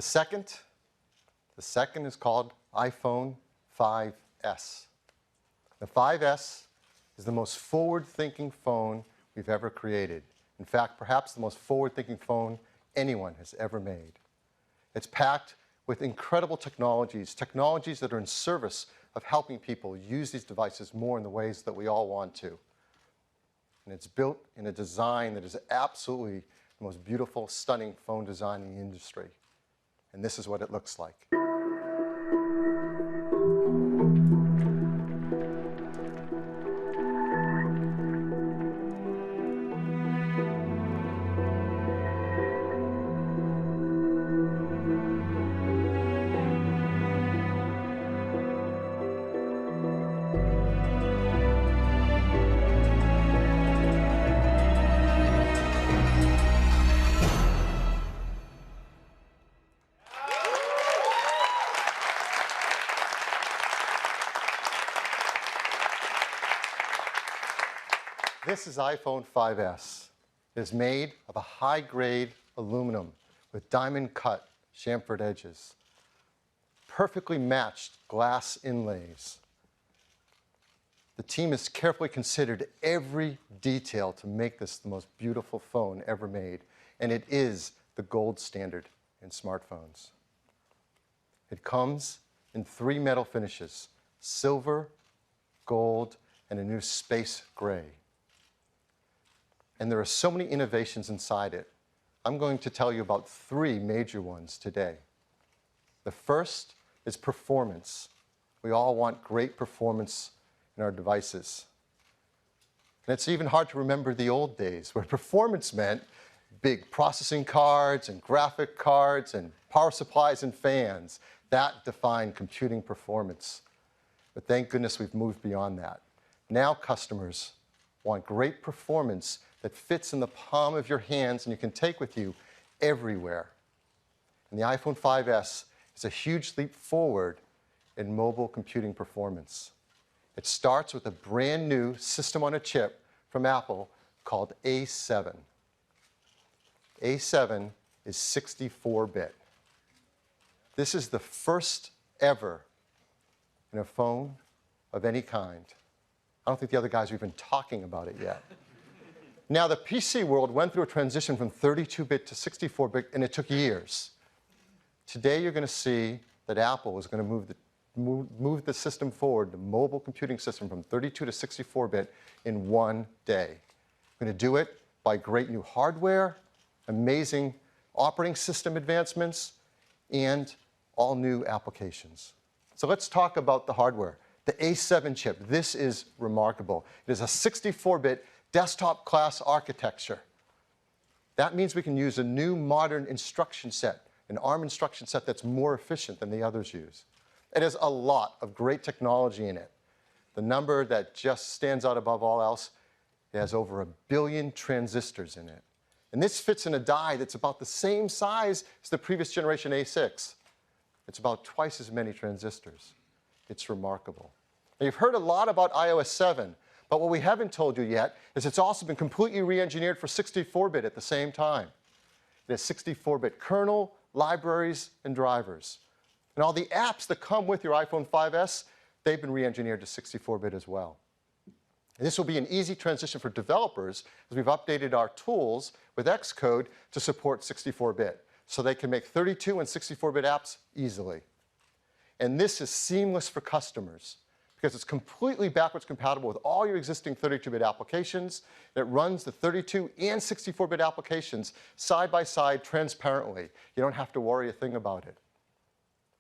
The second is called iPhone 5S. The 5S is the most forward-thinking phone we've ever created. In fact, perhaps the most forward-thinking phone anyone has ever made. It's packed with incredible technologies that are in service of helping people use these devices more in the ways that we all want to. And it's built in a design that is absolutely the most beautiful, stunning phone design in the industry. And this is what it looks like. This is iPhone 5S. It is made of a high-grade aluminum with diamond-cut chamfered edges, perfectly matched glass inlays. The team has carefully considered every detail to make this the most beautiful phone ever made, and it is the gold standard in smartphones. It comes in 3 metal finishes: silver, gold, and a new space gray. And there are so many innovations inside it. I'm going to tell you about 3 major ones today. The first is performance. We all want great performance in our devices. And it's even hard to remember the old days where performance meant big processing cards and graphic cards and power supplies and fans. That defined computing performance. But thank goodness we've moved beyond that. Now customers want great performance that fits in the palm of your hands and you can take with you everywhere. And the iPhone 5S is a huge leap forward in mobile computing performance. It starts with a brand new system on a chip from Apple called A7. A7 is 64-bit. This is the first ever in a phone of any kind. I don't think the other guys are even talking about it yet. Now, the PC world went through a transition from 32-bit to 64-bit, and it took years. Today, you're going to see that Apple is going to move the system forward, the mobile computing system, from 32 to 64-bit in one day. We're going to do it by great new hardware, amazing operating system advancements, and all new applications. So let's talk about the hardware. The A7 chip, this is remarkable. It is a 64-bit desktop class architecture. That means we can use a new modern instruction set, an ARM instruction set that's more efficient than the others use. It has a lot of great technology in it. The number that just stands out above all else, it has over 1 billion transistors in it. And this fits in a die that's about the same size as the previous generation A6. It's about twice as many transistors. It's remarkable. Now, you've heard a lot about iOS 7. But what we haven't told you yet is it's also been completely re-engineered for 64-bit at the same time. It has 64-bit kernel, libraries, and drivers. And all the apps that come with your iPhone 5S, they've been re-engineered to 64-bit as well. And this will be an easy transition for developers as we've updated our tools with Xcode to support 64-bit, so they can make 32 and 64-bit apps easily. And this is seamless for customers, because it's completely backwards compatible with all your existing 32-bit applications. It runs the 32 and 64-bit applications side by side transparently. You don't have to worry a thing about it.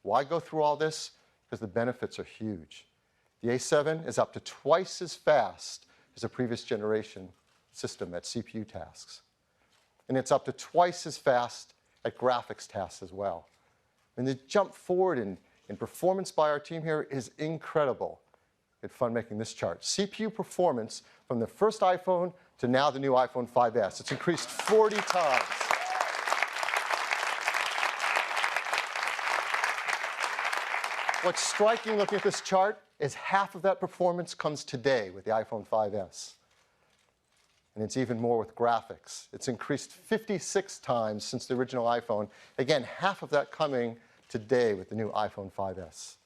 Why go through all this? Because the benefits are huge. The A7 is up to twice as fast as a previous generation system at CPU tasks. And it's up to twice as fast at graphics tasks as well. And the jump forward in performance by our team here is incredible. It's fun making this chart. CPU performance from the first iPhone to now the new iPhone 5S. It's increased 40 times. What's striking looking at this chart is half of that performance comes today with the iPhone 5S. and it's even more with graphics. It's increased 56 times since the original iPhone. Again, half of that coming today with the new iPhone 5S.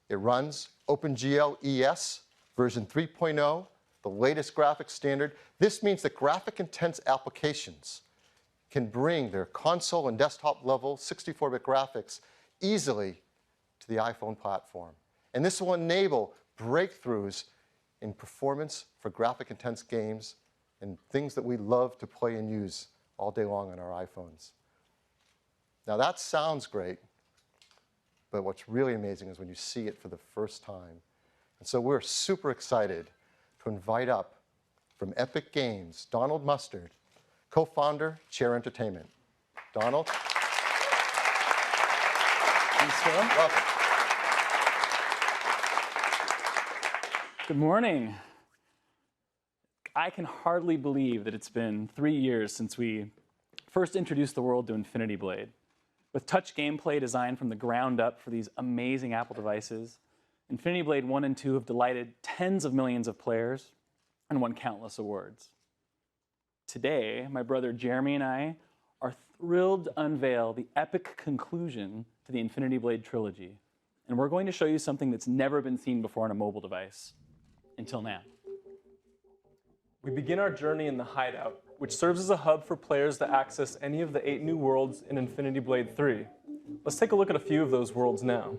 It runs OpenGL ES version 3.0, the latest graphics standard. This means that graphic-intense applications can bring their console and desktop level 64-bit graphics easily to the iPhone platform. And this will enable breakthroughs in performance for graphic-intense games and things that we love to play and use all day long on our iPhones. Now that sounds great, but what's really amazing is when you see it for the first time. And so we're super excited to invite up from Epic Games, Donald Mustard, co-founder, Chair Entertainment. Donald. Thanks, Phil. Welcome. Good morning. I can hardly believe that it's been 3 years since we first introduced the world to Infinity Blade. With touch gameplay designed from the ground up for these amazing Apple devices, Infinity Blade 1 and 2 have delighted tens of millions of players and won countless awards. Today, my brother Jeremy and I are thrilled to unveil the epic conclusion to the Infinity Blade trilogy. And we're going to show you something that's never been seen before on a mobile device, until now. We begin our journey in the Hideout, which serves as a hub for players to access any of the 8 new worlds in Infinity Blade 3. Let's take a look at a few of those worlds now.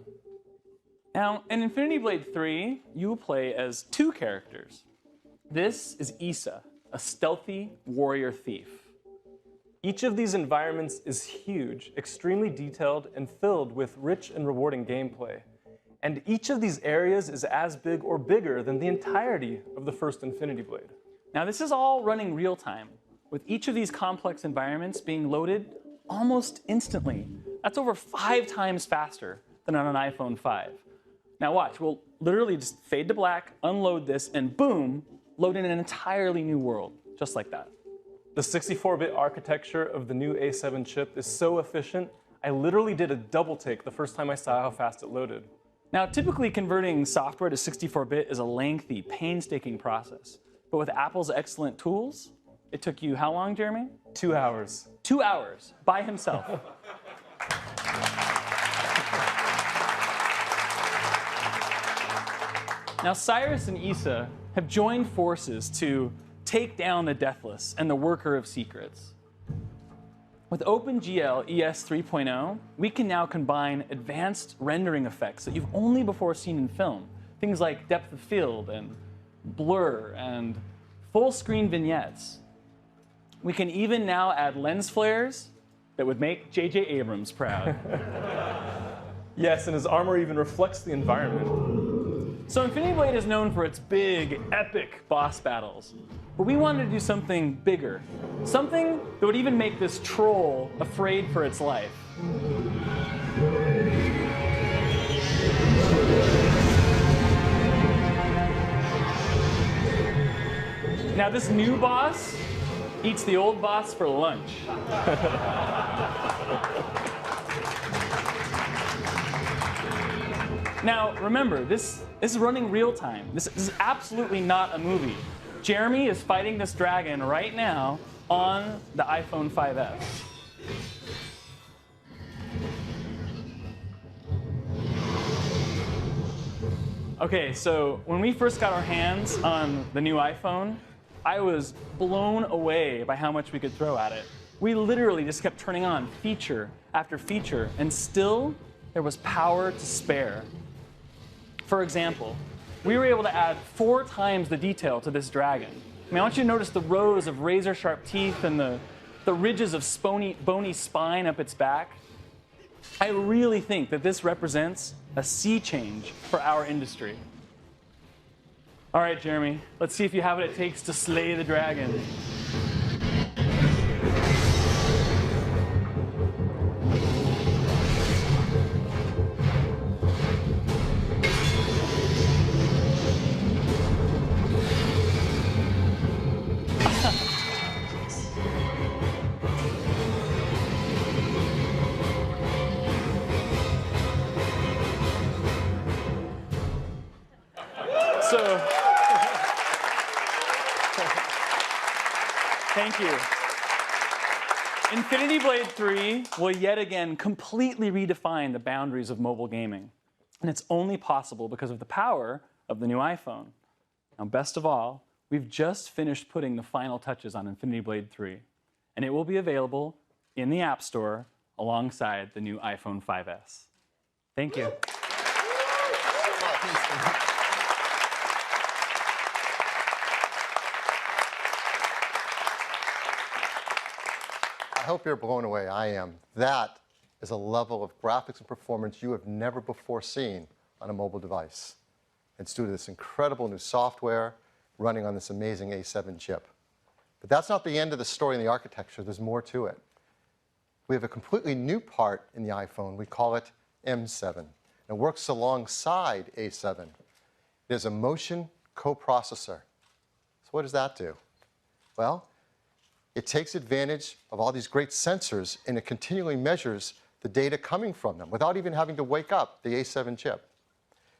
Now, in Infinity Blade 3, you will play as 2 characters. This is Issa, a stealthy warrior thief. Each of these environments is huge, extremely detailed, and filled with rich and rewarding gameplay. And each of these areas is as big or bigger than the entirety of the first Infinity Blade. Now, this is all running real time, with each of these complex environments being loaded almost instantly. That's over 5 times faster than on an iPhone 5. Now watch, we'll literally just fade to black, unload this, and boom, load in an entirely new world, just like that. The 64-bit architecture of the new A7 chip is so efficient, I literally did a double take the first time I saw how fast it loaded. Now, typically converting software to 64-bit is a lengthy, painstaking process. But with Apple's excellent tools, it took you how long, Jeremy? 2 hours. 2 hours, by himself. Now, Cyrus and Issa have joined forces to take down the Deathless and the Worker of Secrets. With OpenGL ES 3.0, we can now combine advanced rendering effects that you've only before seen in film. Things like depth of field and blur and full-screen vignettes. We can even now add lens flares that would make J.J. Abrams proud. Yes, and his armor even reflects the environment. So Infinity Blade is known for its big, epic boss battles. But we wanted to do something bigger. Something that would even make this troll afraid for its life. Now this new boss eats the old boss for lunch. Now, remember, this is running real time. This is absolutely not a movie. Jeremy is fighting this dragon right now on the iPhone 5S. Okay, so when we first got our hands on the new iPhone, I was blown away by how much we could throw at it. We literally just kept turning on feature after feature, and still there was power to spare. For example, we were able to add 4 times the detail to this dragon. I mean, I want you to notice the rows of razor-sharp teeth and the ridges of bony spine up its back. I really think that this represents a sea change for our industry. All right, Jeremy, let's see if you have what it takes to slay the dragon. Thank you. Infinity Blade 3 will yet again completely redefine the boundaries of mobile gaming. And it's only possible because of the power of the new iPhone. Now, best of all, we've just finished putting the final touches on Infinity Blade 3, and it will be available in the App Store alongside the new iPhone 5S. Thank you. I hope you're blown away. I am. That is a level of graphics and performance you have never before seen on a mobile device. It's due to this incredible new software running on this amazing A7 chip. But that's not the end of the story in the architecture. There's more to it. We have a completely new part in the iPhone. We call it M7. It works alongside A7. It is a motion coprocessor. So what does that do? Well, it takes advantage of all these great sensors, and it continually measures the data coming from them without even having to wake up the A7 chip.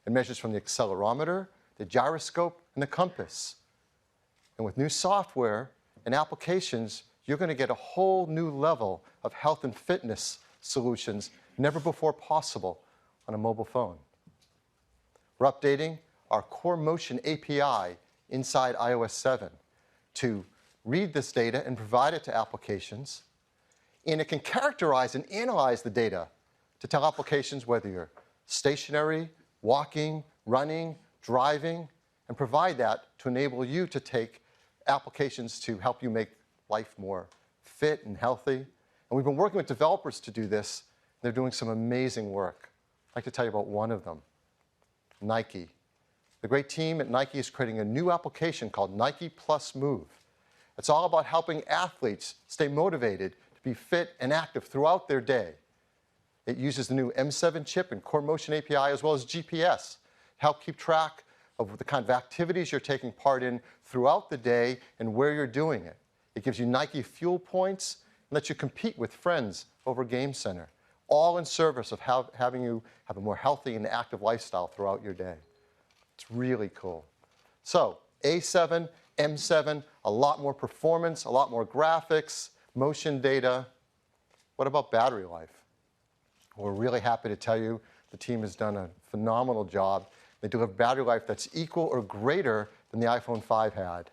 It measures from the accelerometer, the gyroscope, and the compass. And with new software and applications, you're going to get a whole new level of health and fitness solutions never before possible on a mobile phone. We're updating our Core Motion API inside iOS 7 to read this data and provide it to applications. And it can characterize and analyze the data to tell applications whether you're stationary, walking, running, driving, and provide that to enable you to take applications to help you make life more fit and healthy. And we've been working with developers to do this. They're doing some amazing work. I'd like to tell you about one of them, Nike. The great team at Nike is creating a new application called Nike Plus Move. It's all about helping athletes stay motivated to be fit and active throughout their day. It uses the new M7 chip and Core Motion API as well as GPS to help keep track of the kind of activities you're taking part in throughout the day and where you're doing it. It gives you Nike fuel points and lets you compete with friends over Game Center, all in service of having you have a more healthy and active lifestyle throughout your day. It's really cool. So A7, M7, a lot more performance, a lot more graphics, motion data. What about battery life? We're really happy to tell you the team has done a phenomenal job. They deliver battery life that's equal or greater than the iPhone 5 had.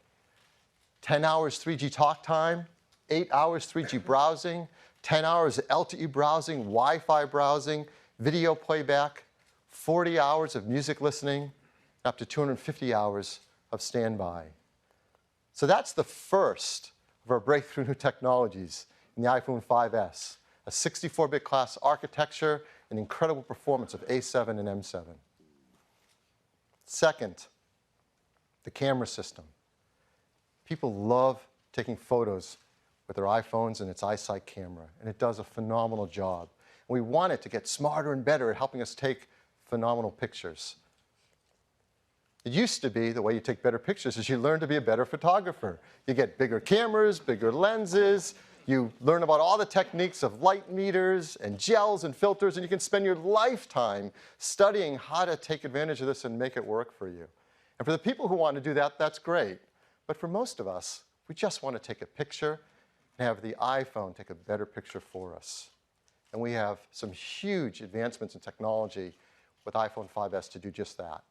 10 hours 3G talk time, 8 hours 3G browsing, 10 hours LTE browsing, Wi-Fi browsing, video playback, 40 hours of music listening, up to 250 hours of standby. So that's the first of our breakthrough new technologies in the iPhone 5S, a 64-bit class architecture and incredible performance of A7 and M7. Second, the camera system. People love taking photos with their iPhones and its iSight camera, and it does a phenomenal job. And we want it to get smarter and better at helping us take phenomenal pictures. It used to be the way you take better pictures is you learn to be a better photographer. You get bigger cameras, bigger lenses, you learn about all the techniques of light meters and gels and filters, and you can spend your lifetime studying how to take advantage of this and make it work for you. And for the people who want to do that, that's great. But for most of us, we just want to take a picture and have the iPhone take a better picture for us. And we have some huge advancements in technology with iPhone 5S to do just that.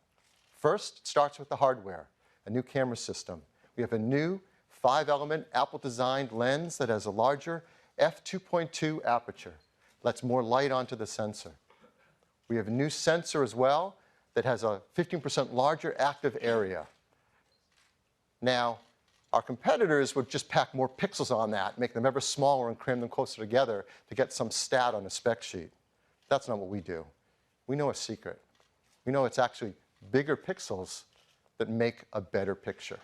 First, it starts with the hardware, a new camera system. We have a new 5-element Apple-designed lens that has a larger f2.2 aperture, lets more light onto the sensor. We have a new sensor as well that has a 15% larger active area. Now, our competitors would just pack more pixels on that, make them ever smaller and cram them closer together to get some stat on a spec sheet. That's not what we do. We know a secret. We know it's actually bigger pixels that make a better picture.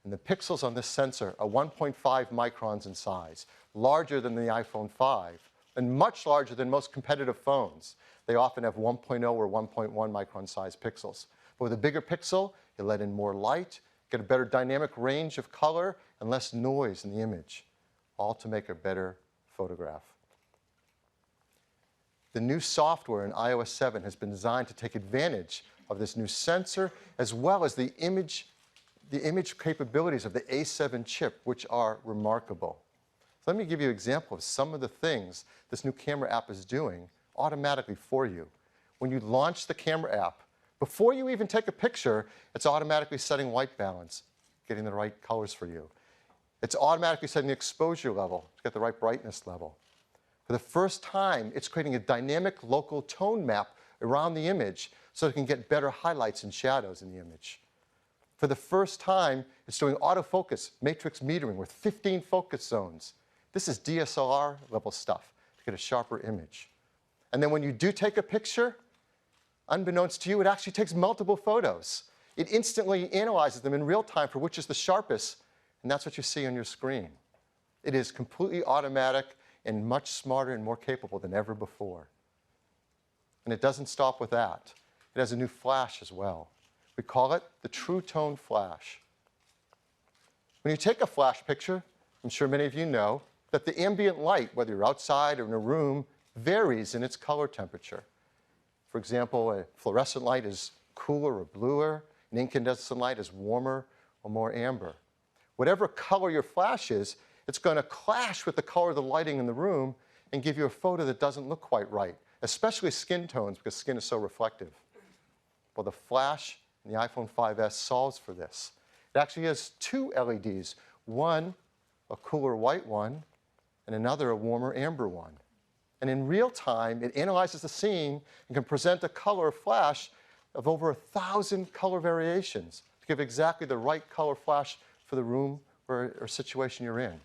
And the pixels on this sensor are 1.5 microns in size, larger than the iPhone 5, and much larger than most competitive phones. They often have 1.0 or 1.1 micron size pixels. But with a bigger pixel, you let in more light, get a better dynamic range of color, and less noise in the image, all to make a better photograph. The new software in iOS 7 has been designed to take advantage of this new sensor as well as the image the image capabilities of the A7 chip, which are remarkable. So let me give you an example of some of the things this new camera app is doing automatically for you. When you launch the camera app, before you even take a picture, it's automatically setting white balance, getting the right colors for you. It's automatically setting the exposure level to get the right brightness level. For the first time, it's creating a dynamic local tone map around the image so it can get better highlights and shadows in the image. For the first time, it's doing autofocus, matrix metering with 15 focus zones. This is DSLR level stuff to get a sharper image. And then when you do take a picture, unbeknownst to you, it actually takes multiple photos. It instantly analyzes them in real time for which is the sharpest, and that's what you see on your screen. It is completely automatic and much smarter and more capable than ever before. And it doesn't stop with that. It has a new flash as well. We call it the True Tone Flash. When you take a flash picture, I'm sure many of you know that the ambient light, whether you're outside or in a room, varies in its color temperature. For example, a fluorescent light is cooler or bluer, an incandescent light is warmer or more amber. Whatever color your flash is, it's going to clash with the color of the lighting in the room and give you a photo that doesn't look quite right, especially skin tones because skin is so reflective. Well, the flash in the iPhone 5S solves for this. It actually has two LEDs, one a cooler white one and another a warmer amber one. And in real time, it analyzes the scene and can present a color flash of over 1,000 color variations to give exactly the right color flash for the room or situation you're in.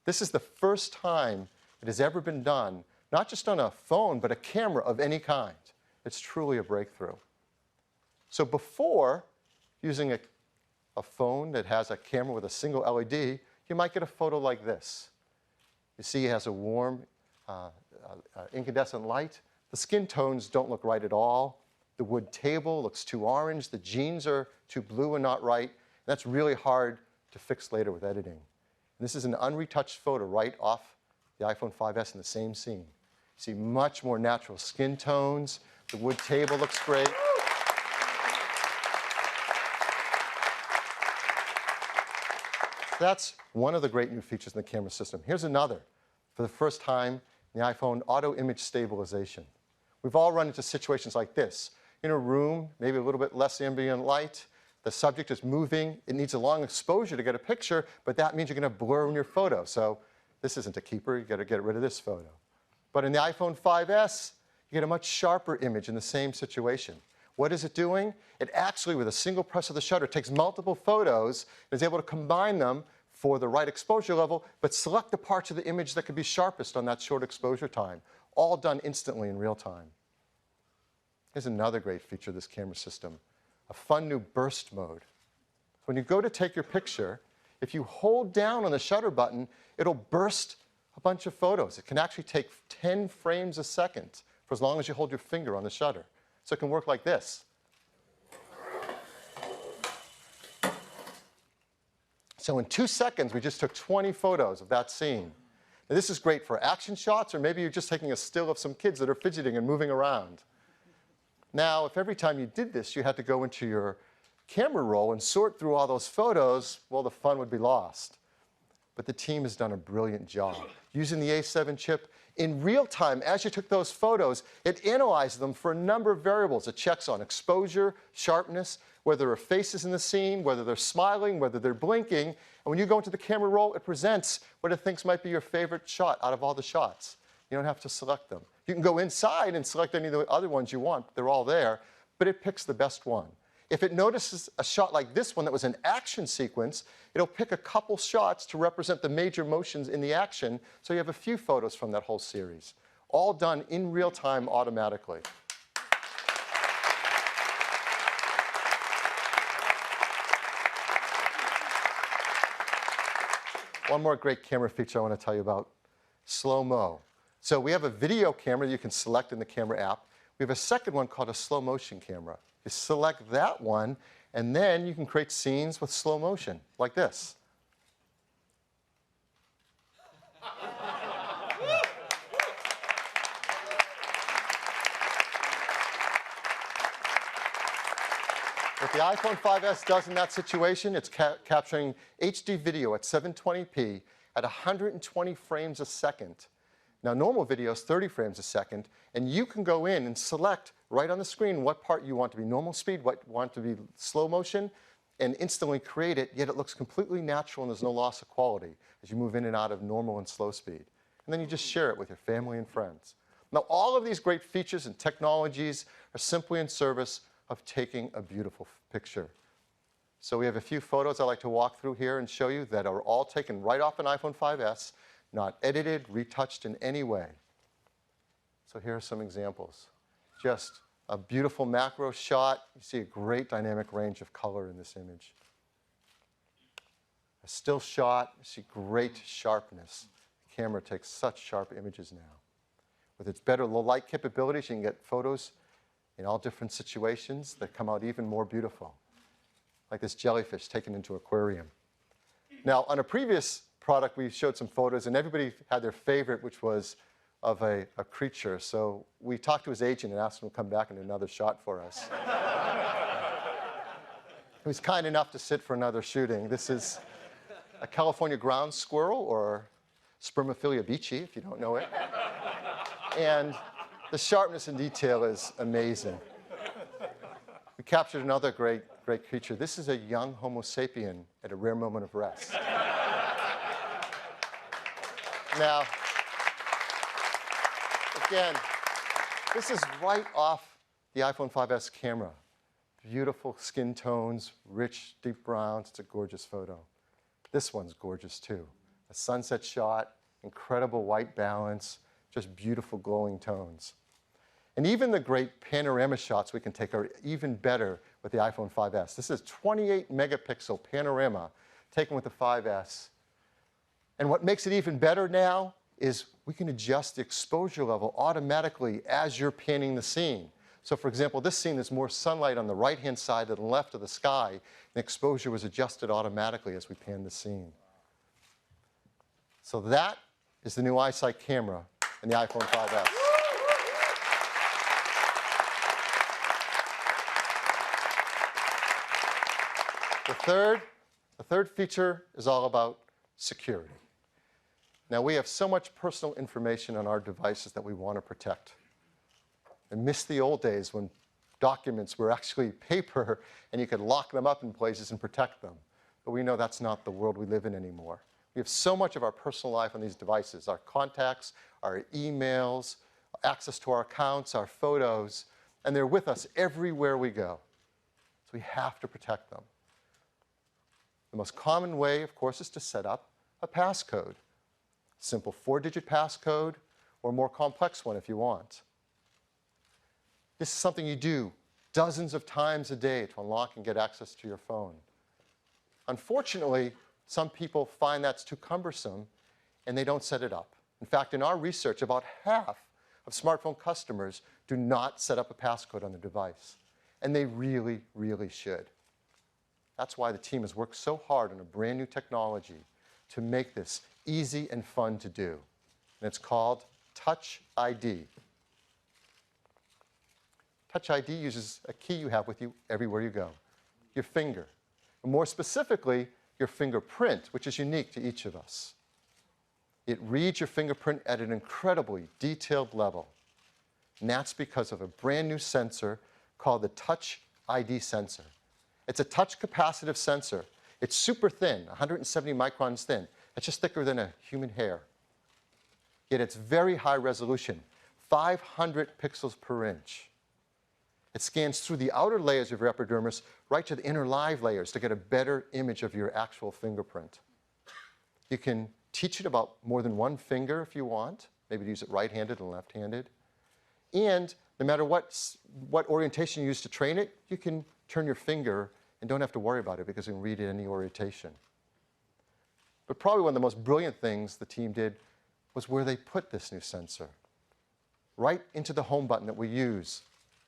This is the first time it has ever been done, not just on a phone, but a camera of any kind. It's truly a breakthrough. So before using a phone that has a camera with a single LED, you might get a photo like this. You see it has a warm incandescent light. The skin tones don't look right at all. The wood table looks too orange. The jeans are too blue and not right. And that's really hard to fix later with editing. And this is an unretouched photo right off the iPhone 5S in the same scene. You see much more natural skin tones. The wood table looks great. That's one of the great new features in the camera system. Here's another. For the first time in the iPhone, auto image stabilization. We've all run into situations like this. In a room, maybe a little bit less ambient light, the subject is moving, it needs a long exposure to get a picture, but that means you're going to blur in your photo. So this isn't a keeper, you've got to get rid of this photo. But in the iPhone 5S, you get a much sharper image in the same situation. What is it doing? It actually, with a single press of the shutter, takes multiple photos and is able to combine them for the right exposure level, but select the parts of the image that could be sharpest on that short exposure time, all done instantly in real time. Here's another great feature of this camera system, a fun new burst mode. When you go to take your picture, if you hold down on the shutter button, it'll burst a bunch of photos. It can actually take 10 frames a second for as long as you hold your finger on the shutter. So it can work like this. So in 2 seconds, we just took 20 photos of that scene. Now, this is great for action shots, or maybe you're just taking a still of some kids that are fidgeting and moving around. Now, if every time you did this, you had to go into your camera roll and sort through all those photos, well, the fun would be lost. But the team has done a brilliant job. Using the A7 chip, in real time, as you took those photos, it analyzed them for a number of variables. It checks on exposure, sharpness, whether there are faces in the scene, whether they're smiling, whether they're blinking. And when you go into the camera roll, it presents what it thinks might be your favorite shot out of all the shots. You don't have to select them. You can go inside and select any of the other ones you want. They're all there, but it picks the best one. If it notices a shot like this one that was an action sequence, it'll pick a couple shots to represent the major motions in the action, so you have a few photos from that whole series, all done in real time automatically. One more great camera feature I want to tell you about, slow-mo. So we have a video camera that you can select in the camera app. We have a second one called a slow motion camera. You select that one, and then you can create scenes with slow motion, like this. What the iPhone 5S does in that situation, it's capturing HD video at 720p at 120 frames a second. Now, normal video is 30 frames a second, and you can go in and select right on the screen what part you want to be normal speed, what you want to be slow motion, and instantly create it, yet it looks completely natural and there's no loss of quality as you move in and out of normal and slow speed. And then you just share it with your family and friends. Now, all of these great features and technologies are simply in service of taking a beautiful picture. So we have a few photos I'd like to walk through here and show you that are all taken right off an iPhone 5S, not edited, retouched in any way. So here are some examples. Just a beautiful macro shot. You see a great dynamic range of color in this image. A still shot, you see great sharpness. The camera takes such sharp images now. With its better low light capabilities, you can get photos in all different situations that come out even more beautiful, like this jellyfish taken into an aquarium. Now, on a previous product, we showed some photos, and everybody had their favorite, which was of a creature. So we talked to his agent and asked him to come back and do another shot for us. He was kind enough to sit for another shooting. This is a California ground squirrel, or Spermophilia beachy, if you don't know it. And the sharpness and detail is amazing. We captured another great creature. This is a young Homo sapien at a rare moment of rest. Now, again, this is right off the iPhone 5S camera. Beautiful skin tones, rich, deep browns. It's a gorgeous photo. This one's gorgeous, too. A sunset shot, incredible white balance, just beautiful glowing tones. And even the great panorama shots we can take are even better with the iPhone 5S. This is 28 megapixel panorama taken with the 5S. And what makes it even better now is we can adjust the exposure level automatically as you're panning the scene. So for example, this scene, there's more sunlight on the right-hand side than the left of the sky. The exposure was adjusted automatically as we panned the scene. So that is the new iSight camera in the iPhone 5S. The third feature is all about security. Now, we have so much personal information on our devices that we want to protect. I miss the old days when documents were actually paper and you could lock them up in places and protect them. But we know that's not the world we live in anymore. We have so much of our personal life on these devices, our contacts, our emails, access to our accounts, our photos, and they're with us everywhere we go. So we have to protect them. The most common way, of course, is to set up a passcode. Simple 4-digit passcode, or a more complex one if you want. This is something you do dozens of times a day to unlock and get access to your phone. Unfortunately, some people find that's too cumbersome and they don't set it up. In fact, in our research, about half of smartphone customers do not set up a passcode on their device. And they really, really should. That's why the team has worked so hard on a brand new technology to make this easy and fun to do. And it's called Touch ID. Touch ID uses a key you have with you everywhere you go, your finger. And more specifically, your fingerprint, which is unique to each of us. It reads your fingerprint at an incredibly detailed level. And that's because of a brand new sensor called the Touch ID sensor. It's a touch capacitive sensor. It's super thin, 170 microns thin. It's just thicker than a human hair. Yet it's very high resolution, 500 pixels per inch. It scans through the outer layers of your epidermis right to the inner live layers to get a better image of your actual fingerprint. You can teach it about more than one finger if you want, maybe use it right-handed and left-handed. And no matter what orientation you use to train it, you can turn your finger and don't have to worry about it because you can read it any orientation. But probably one of the most brilliant things the team did was where they put this new sensor. Right into the home button that we use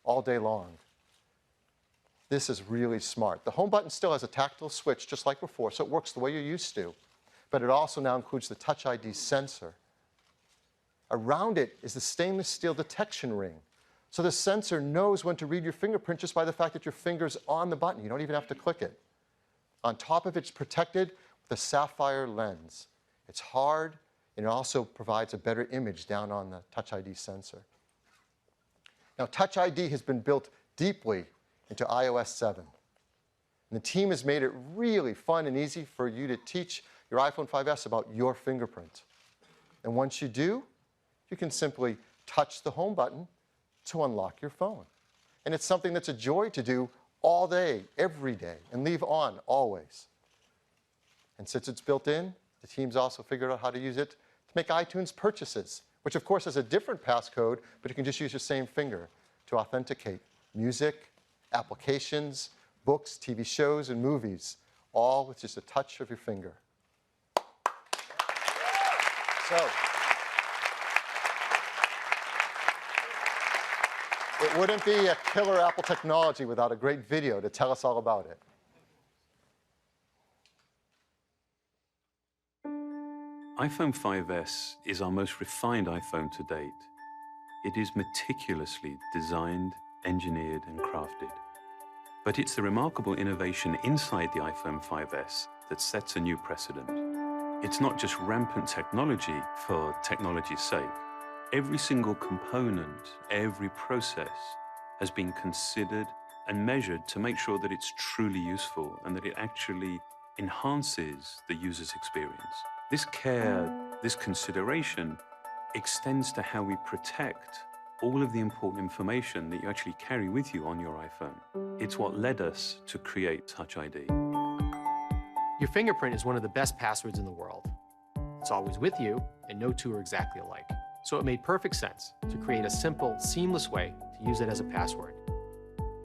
all day long. This is really smart. The home button still has a tactile switch just like before, so it works the way you're used to. But it also now includes the Touch ID sensor. Around it is the stainless steel detection ring. So the sensor knows when to read your fingerprint just by the fact that your finger's on the button. You don't even have to click it. On top of it, it's protected with a sapphire lens. It's hard, and it also provides a better image down on the Touch ID sensor. Now, Touch ID has been built deeply into iOS 7. And the team has made it really fun and easy for you to teach your iPhone 5S about your fingerprint. And once you do, you can simply touch the home button to unlock your phone. And it's something that's a joy to do all day, every day, and leave on always. And since it's built in, the team's also figured out how to use it to make iTunes purchases, which of course has a different passcode, but you can just use your same finger to authenticate music, applications, books, TV shows, and movies, all with just a touch of your finger. So, it wouldn't be a killer Apple technology without a great video to tell us all about it. iPhone 5S is our most refined iPhone to date. It is meticulously designed, engineered, and crafted. But it's the remarkable innovation inside the iPhone 5S that sets a new precedent. It's not just rampant technology for technology's sake. Every single component, every process has been considered and measured to make sure that it's truly useful and that it actually enhances the user's experience. This care, this consideration extends to how we protect all of the important information that you actually carry with you on your iPhone. It's what led us to create Touch ID. Your fingerprint is one of the best passwords in the world. It's always with you, and no two are exactly alike. So it made perfect sense to create a simple, seamless way to use it as a password.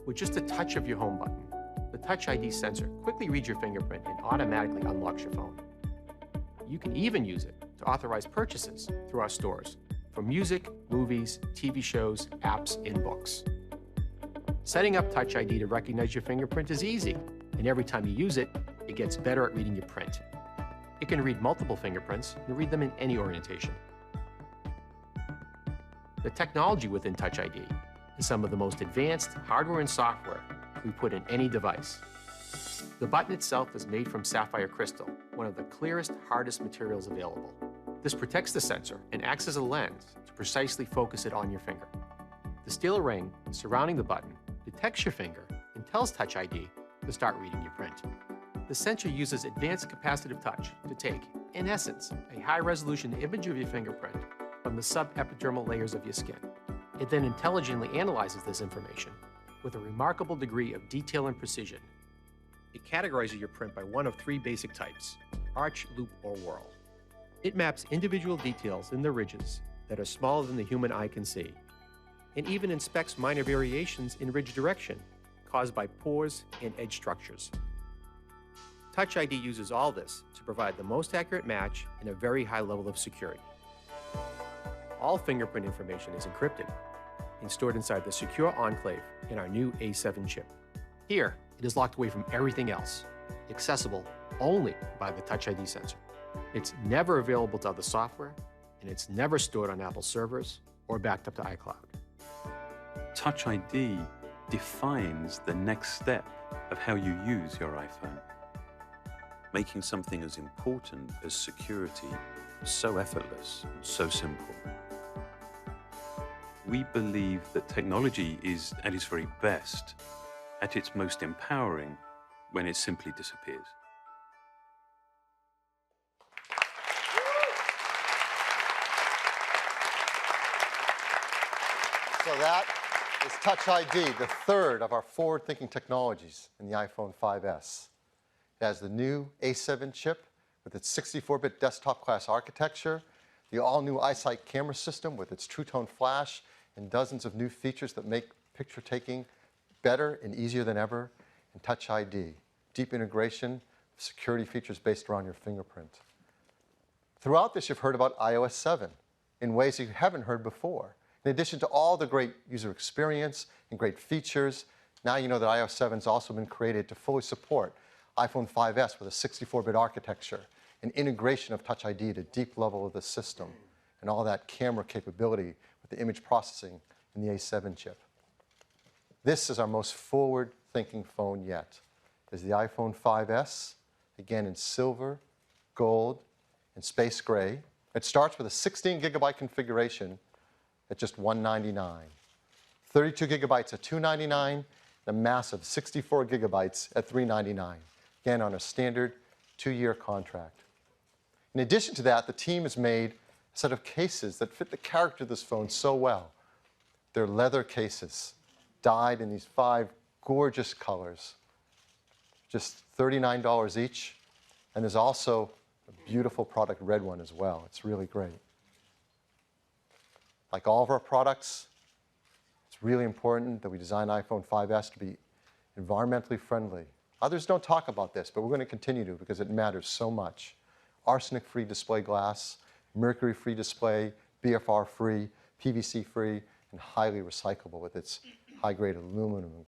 With just a touch of your home button, the Touch ID sensor quickly reads your fingerprint and automatically unlocks your phone. You can even use it to authorize purchases through our stores for music, movies, TV shows, apps, and books. Setting up Touch ID to recognize your fingerprint is easy, and every time you use it, it gets better at reading your print. It can read multiple fingerprints and read them in any orientation. The technology within Touch ID is some of the most advanced hardware and software we put in any device. The button itself is made from sapphire crystal, one of the clearest, hardest materials available. This protects the sensor and acts as a lens to precisely focus it on your finger. The steel ring surrounding the button detects your finger and tells Touch ID to start reading your print. The sensor uses advanced capacitive touch to take, in essence, a high-resolution image of your fingerprint from the subepidermal layers of your skin. It then intelligently analyzes this information with a remarkable degree of detail and precision. It categorizes your print by one of three basic types: arch, loop, or whorl. It maps individual details in the ridges that are smaller than the human eye can see, and even inspects minor variations in ridge direction caused by pores and edge structures. Touch ID uses all this to provide the most accurate match and a very high level of security. All fingerprint information is encrypted and stored inside the secure enclave in our new A7 chip. Here, it is locked away from everything else, accessible only by the Touch ID sensor. It's never available to other software, and it's never stored on Apple servers or backed up to iCloud. Touch ID defines the next step of how you use your iPhone, making something as important as security so effortless and so simple. We believe that technology is at its very best, at its most empowering, when it simply disappears. So that is Touch ID, the third of our forward-thinking technologies in the iPhone 5S. It has the new A7 chip with its 64-bit desktop-class architecture, the all-new iSight camera system with its True Tone flash, and dozens of new features that make picture-taking better and easier than ever, and Touch ID, deep integration of security features based around your fingerprint. Throughout this, you've heard about iOS 7 in ways you haven't heard before. In addition to all the great user experience and great features, now you know that iOS 7 has also been created to fully support iPhone 5S with a 64-bit architecture, and integration of Touch ID at a deep level of the system, and all that camera capability with the image processing in the A7 chip. This is our most forward-thinking phone yet. Is the iPhone 5S, again in silver, gold, and space gray. It starts with a 16 gigabyte configuration at just $199. 32 gigabytes at $299, and a massive 64 gigabytes at $399, again on a standard 2-year contract. In addition to that, the team has made a set of cases that fit the character of this phone so well. They're leather cases, dyed in these 5 gorgeous colors, just $39 each, and there's also a beautiful product red one as well. It's really great. Like all of our products, it's really important that we design iPhone 5S to be environmentally friendly. Others don't talk about this, but we're going to continue to because it matters so much. Arsenic-free display glass, mercury-free display, BFR-free, PVC-free, and highly recyclable with its high-grade aluminum